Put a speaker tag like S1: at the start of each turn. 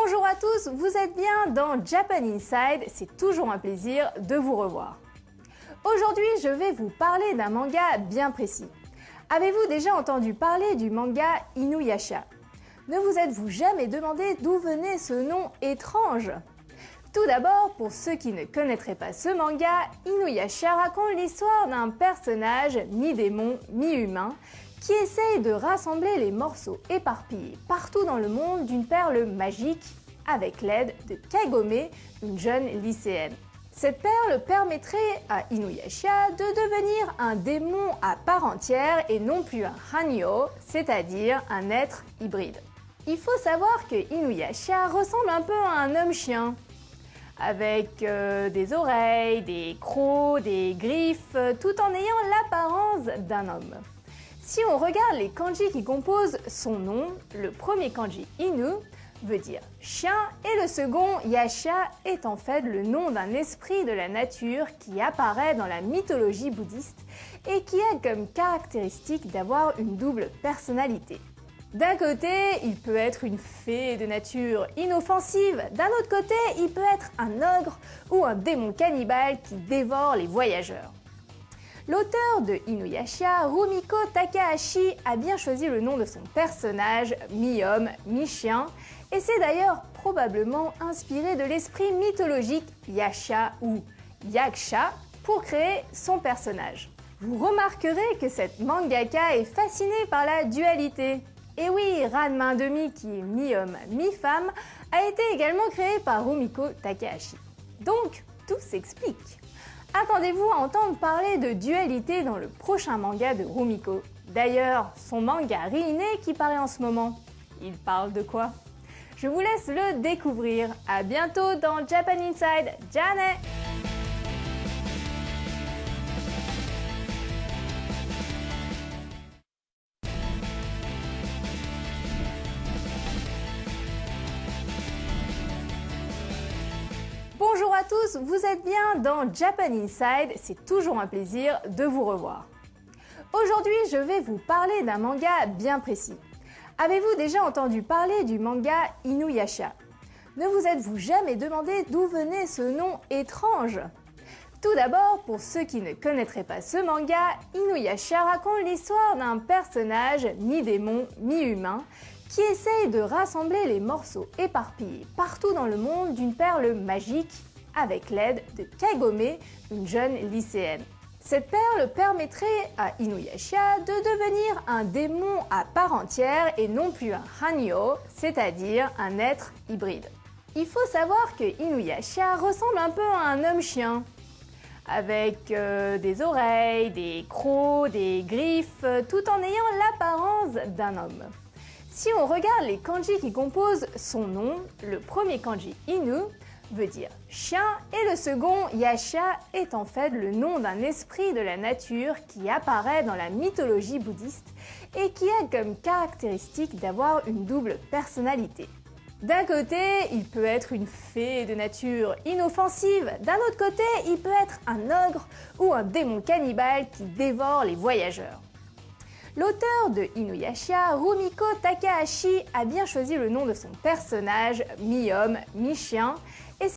S1: Bonjour à tous, vous êtes bien dans Japan Inside, c'est toujours un plaisir de vous revoir. Aujourd'hui, je vais vous parler d'un manga bien précis. Avez-vous déjà entendu parler du manga Inuyasha? Ne vous êtes-vous jamais demandé d'où venait ce nom étrange? Tout d'abord, pour ceux qui ne connaîtraient pas ce manga, Inuyasha raconte l'histoire d'un personnage mi-démon, mi-humain, qui essaye de rassembler les morceaux éparpillés partout dans le monde d'une perle magique avec l'aide de Kagome, une jeune lycéenne. Cette perle permettrait à Inuyasha de devenir un démon à part entière et non plus un Hanyo, c'est-à-dire un être hybride. Il faut savoir que Inuyasha ressemble un peu à un homme-chien, avec des oreilles, des crocs, des griffes, tout en ayant l'apparence d'un homme. Si on regarde les kanji qui composent son nom, le premier kanji Inu veut dire chien et le second Yasha est en fait le nom d'un esprit de la nature qui apparaît dans la mythologie bouddhiste et qui a comme caractéristique d'avoir une double personnalité. D'un côté, il peut être une fée de nature inoffensive, d'un autre côté, il peut être un ogre ou un démon cannibale qui dévore les voyageurs. L'auteur de Inuyasha, Rumiko Takahashi, a bien choisi le nom de son personnage, mi-homme, mi-chien, et s'est d'ailleurs probablement inspiré de l'esprit mythologique Yasha ou Yaksha pour créer son personnage. Vous remarquerez que cette mangaka est fascinée par la dualité. Et oui, Ranma 1/2, qui est mi-homme, mi-femme, a été également créé par Rumiko Takahashi. Donc, tout s'explique. Attendez-vous à entendre parler de dualité dans le prochain manga de Rumiko. D'ailleurs, son manga Rinne qui paraît en ce moment, il parle de quoi? Je vous laisse le découvrir. À bientôt dans Japan Inside. Jane! Bonjour à tous, vous êtes bien dans Japan Inside, c'est toujours un plaisir de vous revoir. Aujourd'hui, je vais vous parler d'un manga bien précis. Avez-vous déjà entendu parler du manga Inuyasha? Ne vous êtes-vous jamais demandé d'où venait ce nom étrange? Tout d'abord, pour ceux qui ne connaîtraient pas ce manga, Inuyasha raconte l'histoire d'un personnage mi-démon, mi-humain, qui essaye de rassembler les morceaux éparpillés partout dans le monde d'une perle magique avec l'aide de Kagome, une jeune lycéenne. Cette perle permettrait à Inuyasha de devenir un démon à part entière et non plus un Hanyo, c'est-à-dire un être hybride. Il faut savoir que Inuyasha ressemble un peu à un homme-chien, avec des oreilles, des crocs, des griffes, tout en ayant l'apparence d'un homme. Si on regarde les kanji qui composent son nom, le premier kanji Inu veut dire chien et le second Yasha est en fait le nom d'un esprit de la nature qui apparaît dans la mythologie bouddhiste et qui a comme caractéristique d'avoir une double personnalité. D'un côté, il peut être une fée de nature inoffensive, d'un autre côté, il peut être un ogre ou un démon cannibale qui dévore les voyageurs. L'auteur de Inuyasha, Rumiko Takahashi, a bien choisi le nom de son personnage, mi-homme, mi-chien, et